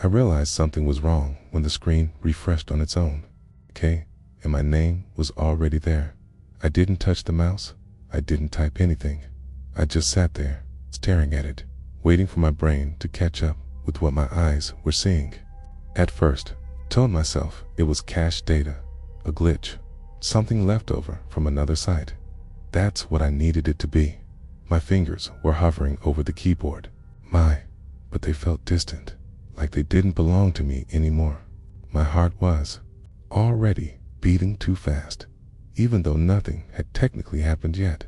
I realized something was wrong when the screen refreshed on its own. K, and my name was already there. I didn't touch the mouse. I didn't type anything. I just sat there, staring at it, waiting for my brain to catch up with what my eyes were seeing. At first, I told myself it was cached data, a glitch, something left over from another site. That's what I needed it to be. My fingers were hovering over the keyboard. But they felt distant, like they didn't belong to me anymore. My heart was already beating too fast, even though nothing had technically happened yet.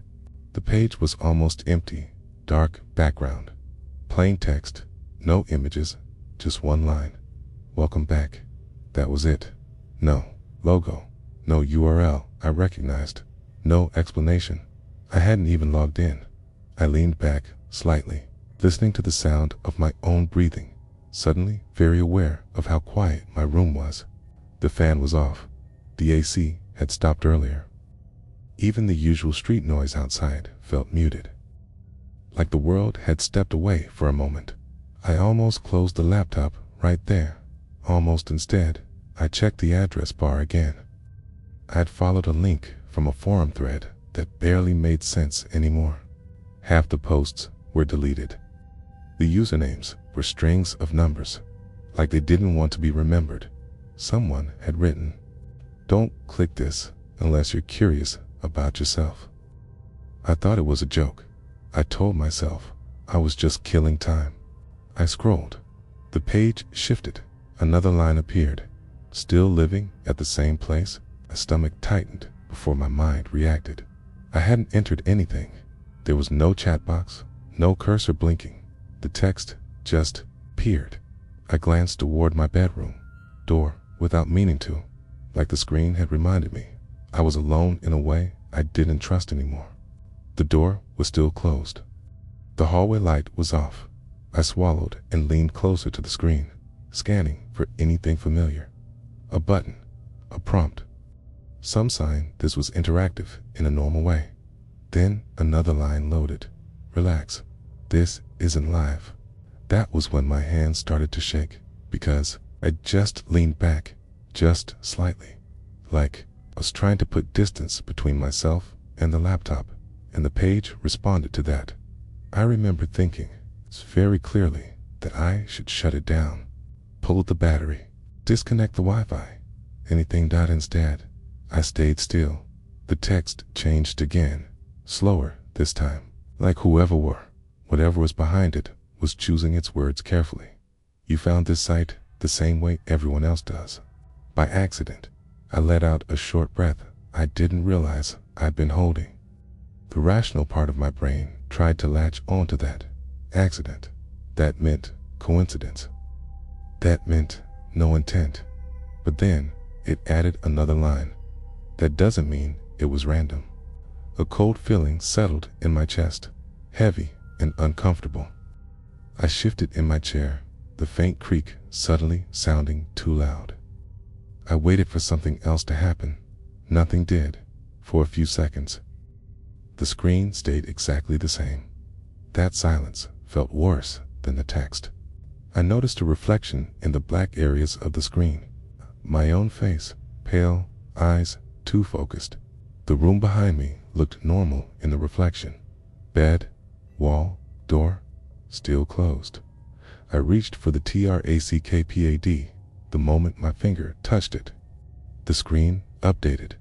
The page was almost empty, dark background, plain text, no images, just one line. Welcome back. That was it. No logo, no URL I recognized, no explanation. I hadn't even logged in. I leaned back slightly, listening to the sound of my own breathing, suddenly very aware of how quiet my room was. The fan was off. The AC had stopped earlier. Even the usual street noise outside felt muted, like the world had stepped away for a moment. I almost closed the laptop right there. Almost instead, I checked the address bar again. I had followed a link from a forum thread that barely made sense anymore. Half the posts were deleted. The usernames were strings of numbers, like they didn't want to be remembered. Someone had written, "Don't click this unless you're curious about yourself." I thought it was a joke. I told myself I was just killing time. I scrolled. The page shifted. Another line appeared. Still living at the same place? My stomach tightened before my mind reacted. I hadn't entered anything. There was no chat box, no cursor blinking. The text just appeared. I glanced toward my bedroom door without meaning to, like the screen had reminded me I was alone in a way I didn't trust anymore. The door was still closed. The hallway light was off. I swallowed and leaned closer to the screen, scanning for anything familiar. A button, a prompt, some sign this was interactive in a normal way. Then another line loaded. "Relax, this isn't live." That was when my hands started to shake, because I just leaned back, just slightly, like I was trying to put distance between myself and the laptop, and the page responded to that. I remember thinking very clearly that I should shut it down, pull the battery, disconnect the Wi-Fi, anything. Instead, I stayed still. The text changed again, slower this time, like whatever was behind it was choosing its words carefully. "You found this site the same way everyone else does." By accident, I let out a short breath I didn't realize I'd been holding. The rational part of my brain tried to latch onto that accident. That meant coincidence. That meant no intent. But then it added another line. That doesn't mean it was random. A cold feeling settled in my chest, heavy and uncomfortable. I shifted in my chair, the faint creak suddenly sounding too loud. I waited for something else to happen. Nothing did, for a few seconds. The screen stayed exactly the same. That silence felt worse than the text. I noticed a reflection in the black areas of the screen. My own face, pale, eyes too focused. The room behind me looked normal in the reflection. Bed, wall, door, still closed. I reached for the TRACKPAD the moment my finger touched it. The screen updated.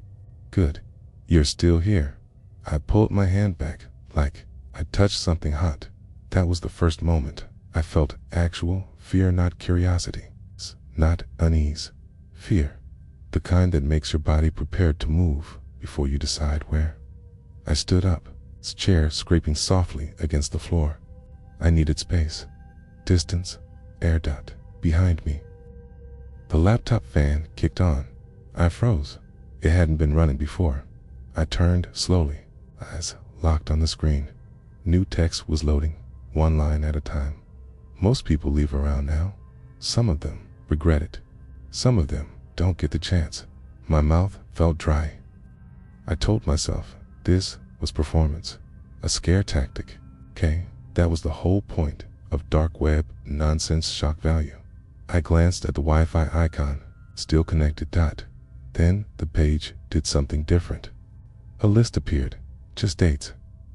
"Good. You're still here." I pulled my hand back, like I touched something hot. That was the first moment I felt actual fear, not curiosity, not unease. Fear, the kind that makes your body prepared to move before you decide where. I stood up, its chair scraping softly against the floor. I needed space, distance, air behind me. The laptop fan kicked on. I froze. It hadn't been running before. I turned slowly, eyes locked on the screen. New text was loading, one line at a time. Most people leave around now. Some of them regret it. Some of them don't get the chance. My mouth felt dry. I told myself this was performance, a scare tactic. Okay, that was the whole point of dark web nonsense shock value. I glanced at the Wi-Fi icon, still connected. Then the page did something different. A list appeared, just dates.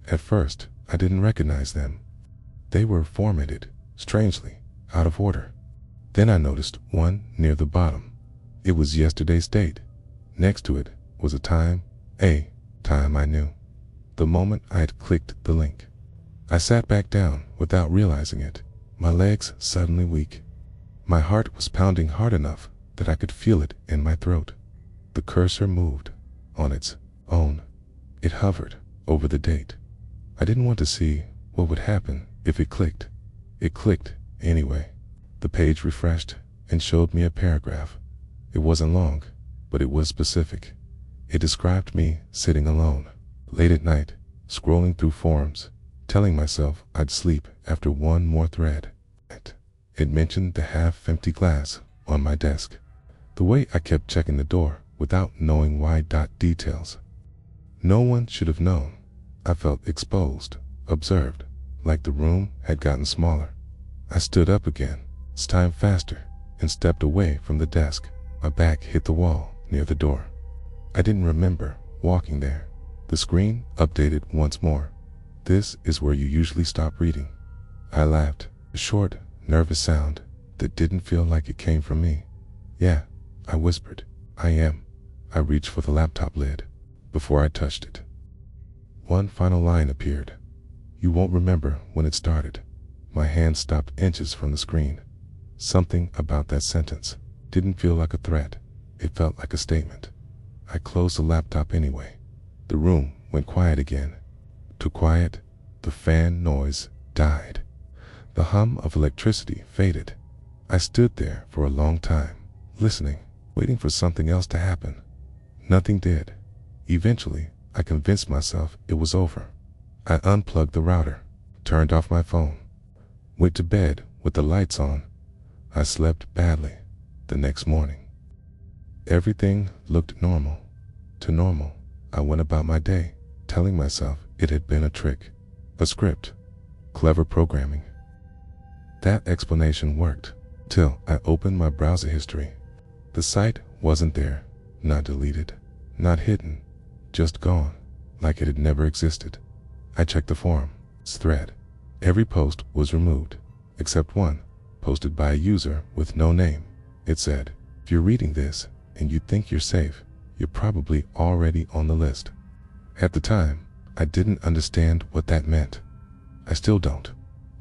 At first, I didn't recognize them. They were formatted, strangely, out of order. Then I noticed one near the bottom. It was yesterday's date. Next to it was a time I knew. The moment I had clicked the link, I sat back down without realizing it, my legs suddenly weak. My heart was pounding hard enough that I could feel it in my throat. The cursor moved on its own. It hovered over the date. I didn't want to see what would happen if it clicked. It clicked anyway. The page refreshed and showed me a paragraph. It wasn't long, but it was specific. It described me sitting alone, late at night, scrolling through forums, telling myself I'd sleep after one more thread. It mentioned the half-empty glass on my desk, the way I kept checking the door without knowing why. Details no one should have known. I felt exposed, observed, like the room had gotten smaller. I stood up again, this time faster, and stepped away from the desk. My back hit the wall near the door. I didn't remember walking there. The screen updated once more. This is where you usually stop reading. I laughed, a short, nervous sound that didn't feel like it came from me. Yeah, I whispered. I am. I reached for the laptop lid before I touched it. One final line appeared. You won't remember when it started. My hand stopped inches from the screen. Something about that sentence didn't feel like a threat. It felt like a statement. I closed the laptop anyway. The room went quiet again. Too quiet. The fan noise died. The hum of electricity faded. I stood there for a long time, listening, waiting for something else to happen. Nothing did. Eventually, I convinced myself it was over. I unplugged the router, turned off my phone, went to bed with the lights on. I slept badly the next morning. Everything looked normal. To normal, I went about my day, telling myself it had been a trick, a script, clever programming. That explanation worked, till I opened my browser history. The site wasn't there, not deleted, not hidden, just gone, like it had never existed. I checked the forum's thread. Every post was removed, except one, posted by a user with no name. It said, if you're reading this and you think you're safe, you're probably already on the list. At the time, I didn't understand what that meant. I still don't.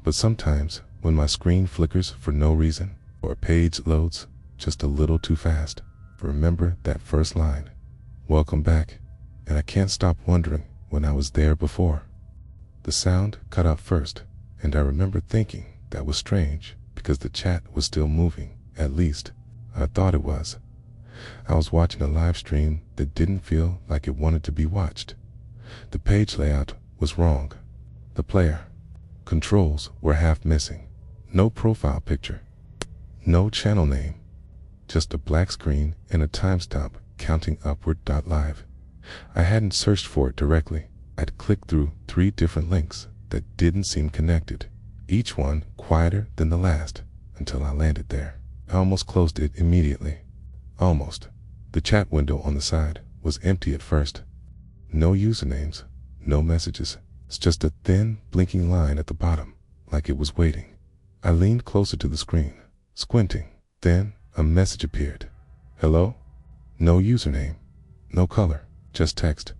But sometimes, when my screen flickers for no reason, or a page loads just a little too fast, I remember that first line, welcome back, and I can't stop wondering when I was there before. The sound cut out first, and I remember thinking that was strange because the chat was still moving. At least, I thought it was. I was watching a live stream that didn't feel like it wanted to be watched. The page layout was wrong. The player controls were half missing. No profile picture. No channel name. Just a black screen and a timestamp counting upward. Live. I hadn't searched for it directly. I'd clicked through 3 different links that didn't seem connected, each one quieter than the last, until I landed there. I almost closed it immediately. Almost. The chat window on the side was empty at first. No usernames, no messages. It's just a thin, blinking line at the bottom, like it was waiting. I leaned closer to the screen, squinting. Then a message appeared. Hello? No username, no color, just text.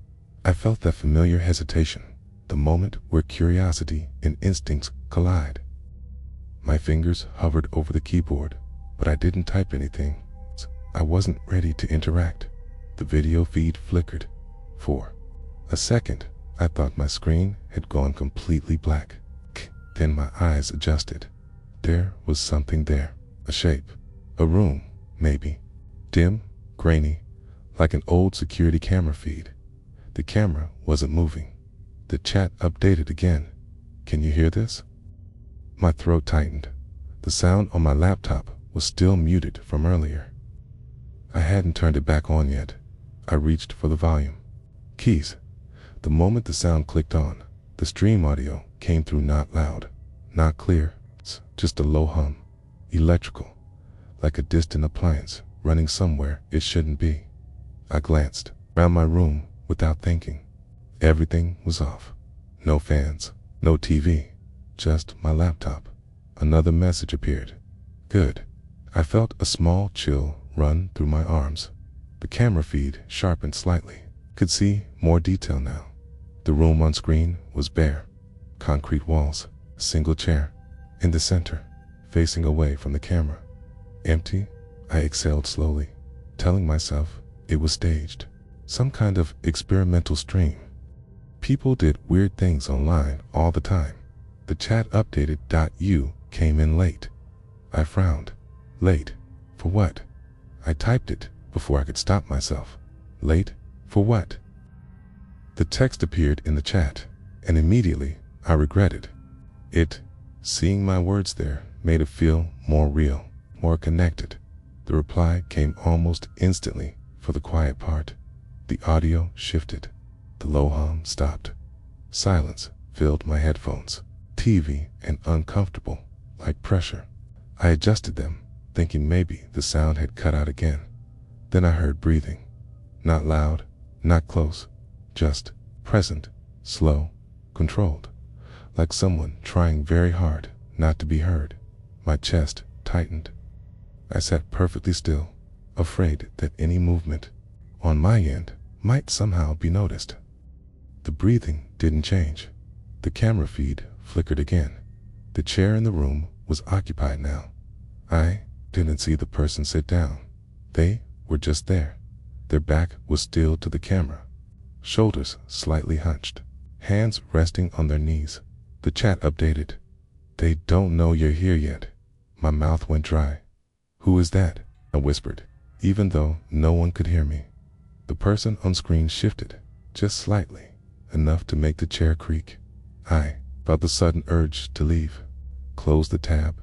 I felt that familiar hesitation, the moment where curiosity and instincts collide. My fingers hovered over the keyboard, but I didn't type anything. I wasn't ready to interact. The video feed flickered. For a second, I thought my screen had gone completely black. Then my eyes adjusted. There was something there. A shape. A room, maybe. Dim, grainy, like an old security camera feed. The camera wasn't moving. The chat updated again. Can you hear this? My throat tightened. The sound on my laptop was still muted from earlier. I hadn't turned it back on yet. I reached for the volume. Keys. The moment the sound clicked on, the stream audio came through not loud, not clear, just a low hum. Electrical. like a distant appliance running somewhere it shouldn't be. I glanced around my room without thinking. Everything was off. No fans, no TV, just my laptop. Another message appeared. Good. I felt a small chill run through my arms. The camera feed sharpened slightly. Could see more detail now. The room on screen was bare. Concrete walls, a single chair. In the center, facing away from the camera. Empty. I exhaled slowly, telling myself it was staged. Some kind of experimental stream. People did weird things online all the time. The chat updated. You came in late. I frowned. Late? For what? I typed it before I could stop myself. Late? For what? The text appeared in the chat, and immediately I regretted it. Seeing my words there made it feel more real, more connected. The reply came almost instantly for the quiet part. The audio shifted. The low hum stopped. Silence filled my headphones, TV and uncomfortable, like pressure. I adjusted them, thinking maybe the sound had cut out again. Then I heard breathing. Not loud, not close, just present, slow, controlled, like someone trying very hard not to be heard. My chest tightened. I sat perfectly still, afraid that any movement on my end might somehow be noticed. The breathing didn't change. The camera feed flickered again. The chair in the room was occupied now. I didn't see the person sit down. They were just there. Their back was still to the camera, shoulders slightly hunched, hands resting on their knees. The chat updated. They don't know you're here yet. My mouth went dry. Who is that? I whispered, even though no one could hear me. The person on screen shifted, just slightly, enough to make the chair creak. I felt the sudden urge to leave, close the tab,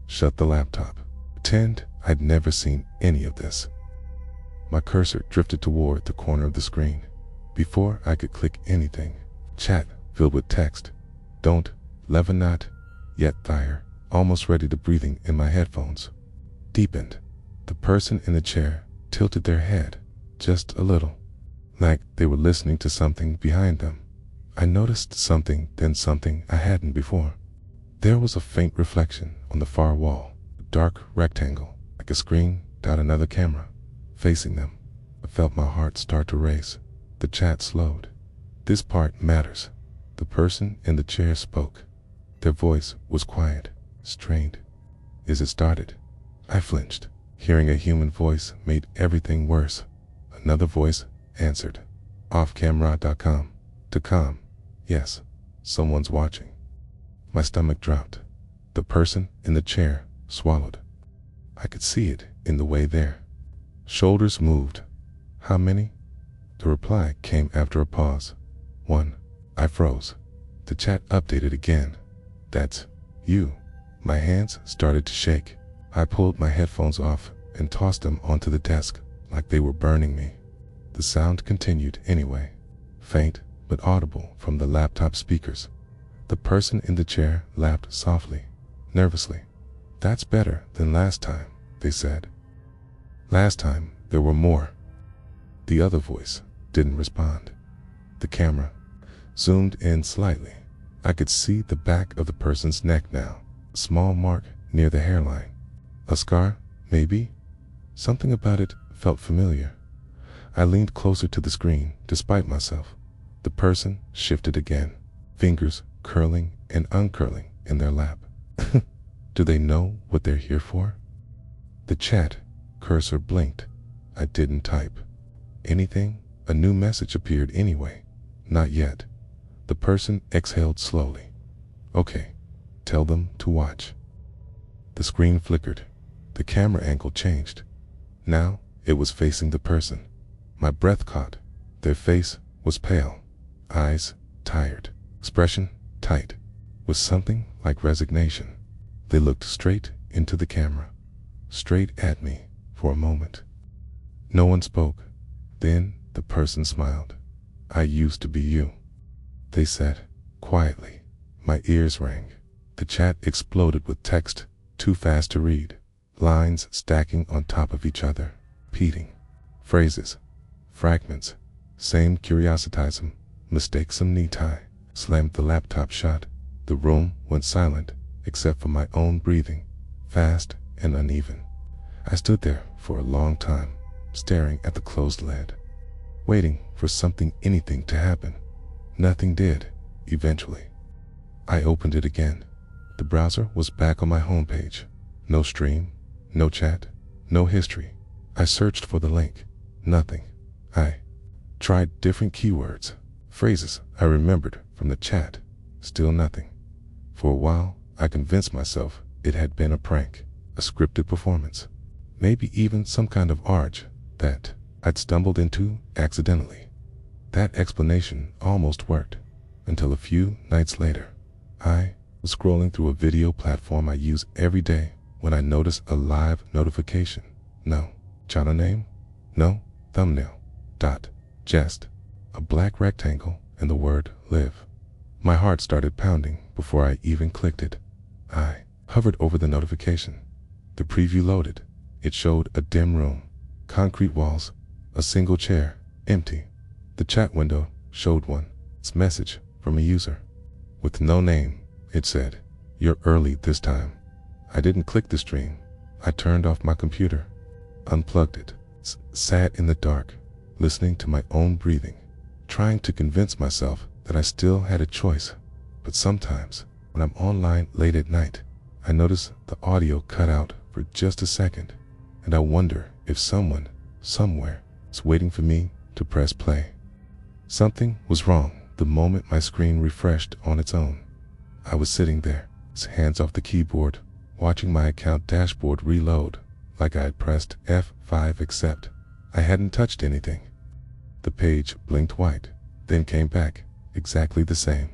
shut the laptop, pretend I'd never seen any of this. My cursor drifted toward the corner of the screen. Before I could click anything, chat filled with text. Don't, lever not, yet tire, almost ready to breathing in my headphones. Deepened. The person in the chair tilted their head just a little, like they were listening to something behind them. I noticed something, then something I hadn't before. There was a faint reflection on the far wall, a dark rectangle, like a screen without another camera, facing them. I felt my heart start to race. The chat slowed. This part matters. The person in the chair spoke. Their voice was quiet, strained. Is it started? I flinched. Hearing a human voice made everything worse. Another voice answered. Offcamera.com. To com. Yes, someone's watching. My stomach dropped. The person in the chair swallowed. I could see it in the way their shoulders moved. How many? The reply came after a pause. 1. I froze. The chat updated again. That's you. My hands started to shake. I pulled my headphones off and tossed them onto the desk like they were burning me. The sound continued anyway, faint but audible from the laptop speakers. The person in the chair laughed softly, nervously. That's better than last time, they said. Last time there were more. The other voice didn't respond. The camera zoomed in slightly. I could see the back of the person's neck now, a small mark near the hairline. A scar, maybe? Something about it felt familiar. I leaned closer to the screen, despite myself. The person shifted again, fingers curling and uncurling in their lap. Do they know what they're here for? The chat cursor blinked. I didn't type anything. A new message appeared anyway. Not yet. The person exhaled slowly. Okay, tell them to watch. The screen flickered. The camera angle changed. Now it was facing the person. My breath caught. Their face was pale, eyes tired, expression tight, with something like resignation. They looked straight into the camera, straight at me for a moment. No one spoke. Then the person smiled. I used to be you, they said, quietly. My ears rang. The chat exploded with text, too fast to read. lines stacking on top of each other, repeating, phrases, fragments, same curiositism, mistakesome knee tie. Slammed the laptop shut. The room went silent, except for my own breathing, fast and uneven. I stood there for a long time, staring at the closed lid, waiting for anything to happen. Nothing did. Eventually, I opened it again. The browser was back on my homepage. No stream, no chat, no history. I searched for the link. Nothing. I tried different keywords, phrases I remembered from the chat. Still nothing. For a while, I convinced myself it had been a prank, a scripted performance, maybe even some kind of arch that I'd stumbled into accidentally. That explanation almost worked, until a few nights later. I was scrolling through a video platform I use every day when I noticed a live notification. No channel name, no thumbnail, just a black rectangle and the word live. My heart started pounding before I even clicked it. I hovered over the notification. The preview loaded. It showed a dim room, concrete walls, a single chair, empty. The chat window showed its message from a user. With no name, it said, "You're early this time." I didn't click the stream. I turned off my computer, unplugged it, sat in the dark, listening to my own breathing, trying to convince myself that I still had a choice. But sometimes, when I'm online late at night, I notice the audio cut out for just a second, and I wonder if someone, somewhere, is waiting for me to press play. Something was wrong the moment my screen refreshed on its own. I was sitting there, hands off the keyboard, watching my account dashboard reload, like I had pressed F5 except I hadn't touched anything. The page blinked white, then came back, exactly the same,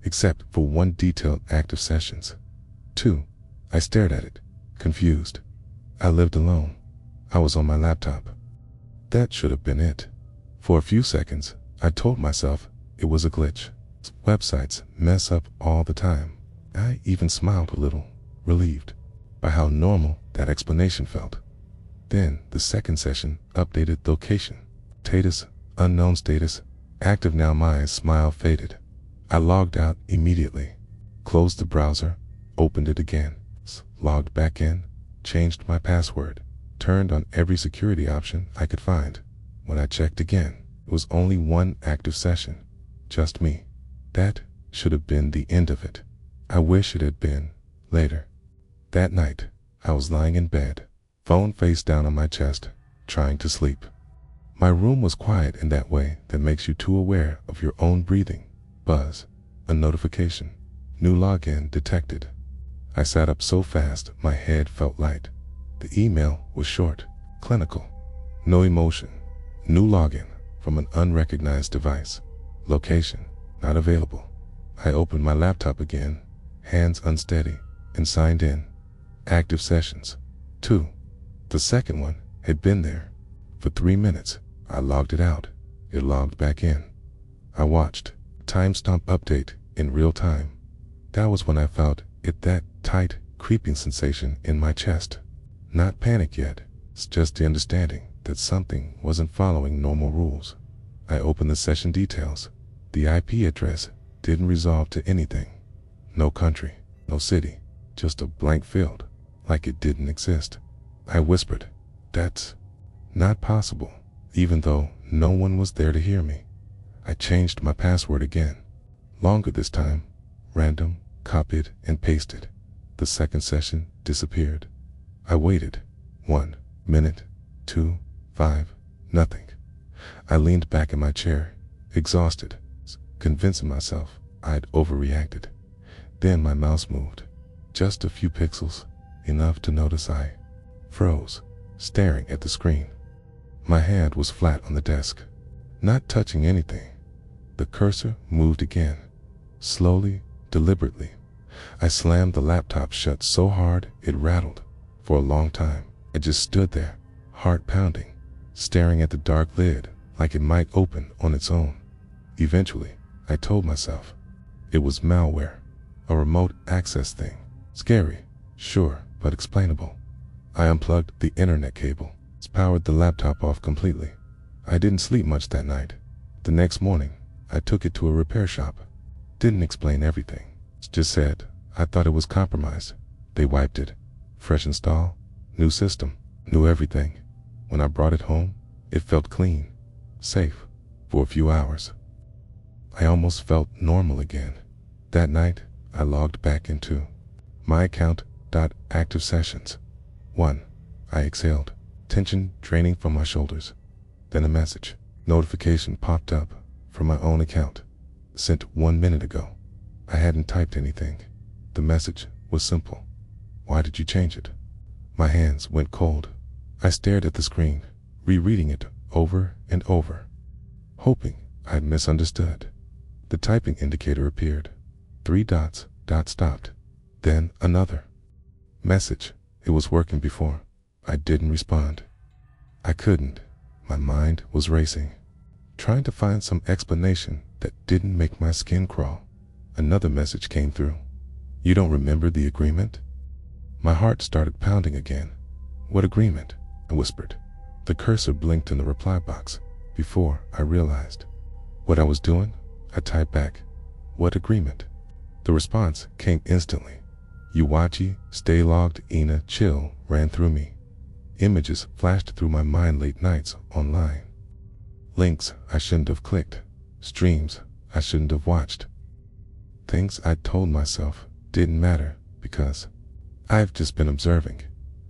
except for one detailed active sessions. 2. I stared at it, confused. I lived alone. I was on my laptop. That should have been it. For a few seconds, I told myself it was a glitch. Websites mess up all the time. I even smiled a little, relieved by how normal that explanation felt. Then the second session updated location. Status, unknown status, active now. My smile faded. I logged out immediately, closed the browser, opened it again, logged back in, changed my password, turned on every security option I could find. When I checked again, it was only one active session, just me. That should have been the end of it. I wish it had been later. That night, I was lying in bed, phone face down on my chest, trying to sleep. My room was quiet in that way that makes you too aware of your own breathing. Buzz, a notification, new login detected. I sat up so fast my head felt light. The email was short, clinical, no emotion, new login from an unrecognized device, location not available. I opened my laptop again, hands unsteady, and signed in. Active sessions, 2. The second one had been there. For 3 minutes, I logged it out. It logged back in. I watched timestamp update in real time. That was when I felt that tight, creeping sensation in my chest. Not panic yet, it's just the understanding that something wasn't following normal rules. I opened the session details. The IP address didn't resolve to anything. No country, no city, just a blank field, like it didn't exist. I whispered, "That's not possible," even though no one was there to hear me. I changed my password again. Longer this time, random, copied and pasted. The second session disappeared. I waited. 1 minute, 2, 5, nothing. I leaned back in my chair, exhausted, convincing myself I'd overreacted. Then my mouse moved, just a few pixels, enough to notice I froze, staring at the screen. My hand was flat on the desk, not touching anything. The cursor moved again, slowly, deliberately. I slammed the laptop shut so hard it rattled. For a long time, I just stood there, heart pounding, staring at the dark lid like it might open on its own. Eventually, I told myself it was malware, a remote access thing. Scary, sure, but explainable. I unplugged the internet cable, powered the laptop off completely. I didn't sleep much that night. The next morning, I took it to a repair shop. Didn't explain everything. Just said, I thought it was compromised. They wiped it. Fresh install, new system, new everything. When I brought it home, it felt clean, safe, for a few hours. I almost felt normal again. That night, I logged back into my account. Active sessions. 1. I exhaled, tension draining from my shoulders. Then a message. Notification popped up from my own account. Sent 1 minute ago. I hadn't typed anything. The message was simple. Why did you change it? My hands went cold. I stared at the screen, rereading it over and over, hoping I'd misunderstood. The typing indicator appeared. 3 dots, stopped. Then another message. It was working before. I didn't respond. I couldn't. My mind was racing, trying to find some explanation that didn't make my skin crawl. Another message came through. You don't remember the agreement? My heart started pounding again. What agreement? I whispered. The cursor blinked in the reply box. Before I realized what I was doing, I typed back, what agreement? The response came instantly. You watchy, stay logged, Ina, chill, ran through me. Images flashed through my mind late nights online. Links I shouldn't have clicked. Streams I shouldn't have watched. Things I'd told myself didn't matter because I've just been observing.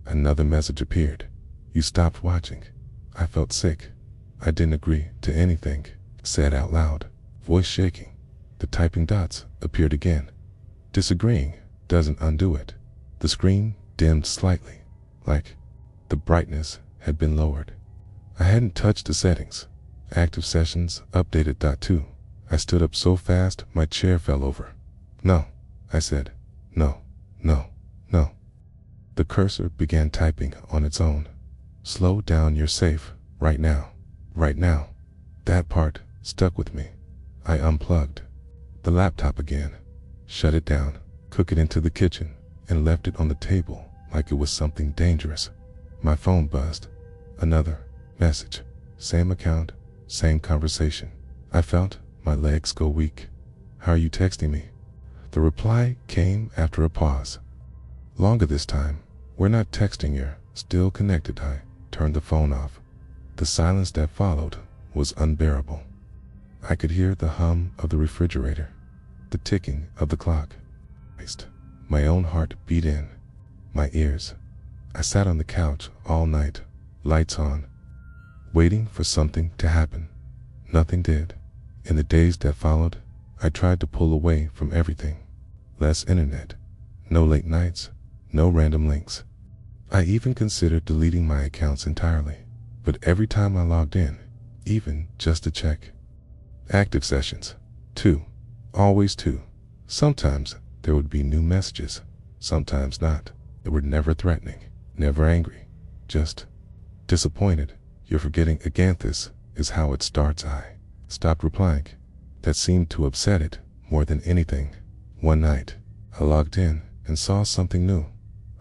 Another message appeared. You stopped watching. I felt sick. I didn't agree to anything. Said out loud, voice shaking. The typing dots appeared again. Disagreeing doesn't undo it. The screen dimmed slightly, like the brightness had been lowered. I hadn't touched the settings. Active sessions updated. 2. I stood up so fast my chair fell over. No, I said. No, no, no. The cursor began typing on its own. Slow down, you're safe, right now, right now. That part stuck with me. I unplugged the laptop again, shut it down, took it into the kitchen, and left it on the table like it was something dangerous. My phone buzzed. Another message. Same account, same conversation. I felt my legs go weak. How are you texting me? The reply came after a pause. Longer this time. We're not texting, you're still connected. I turned the phone off. The silence that followed was unbearable. I could hear the hum of the refrigerator, the ticking of the clock. My own heart beat in my ears. I sat on the couch all night, lights on, waiting for something to happen. Nothing did. In the days that followed, I tried to pull away from everything. Less internet, no late nights, no random links. I even considered deleting my accounts entirely, but every time I logged in, even just to check. Active sessions. 2. Always 2. Sometimes there would be new messages, sometimes not. They were never threatening, never angry, just disappointed. You're forgetting Aganthis is how it starts. I stopped replying. That seemed to upset it more than anything. One night, I logged in and saw something new.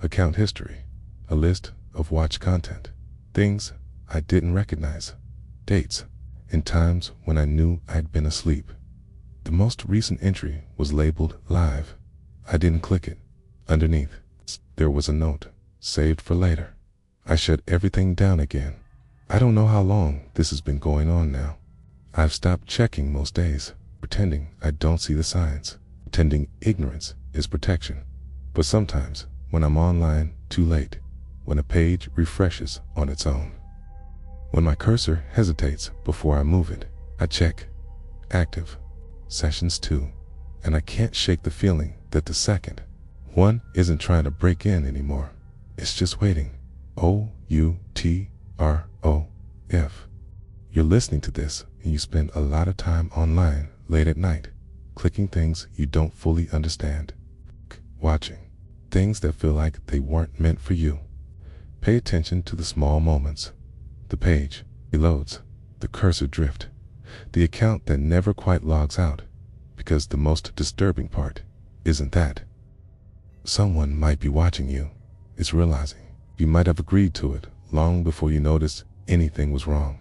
Account history, a list of watch content, things I didn't recognize, dates, and times when I knew I'd been asleep. The most recent entry was labeled live. I didn't click it. Underneath, there was a note, saved for later. I shut everything down again. I don't know how long this has been going on now. I've stopped checking most days, pretending I don't see the signs, pretending ignorance is protection. But sometimes, when I'm online too late, when a page refreshes on its own, when my cursor hesitates before I move it, I check. Active sessions 2, and I can't shake the feeling that the second one isn't trying to break in anymore. It's just waiting. O-U-T-R-O-F. You're listening to this and you spend a lot of time online late at night, clicking things you don't fully understand, watching things that feel like they weren't meant for you. Pay attention to the small moments. The page reloads, the cursor drift, the account that never quite logs out, because the most disturbing part isn't that someone might be watching you. It's realizing You might have agreed to it long before you noticed anything was wrong.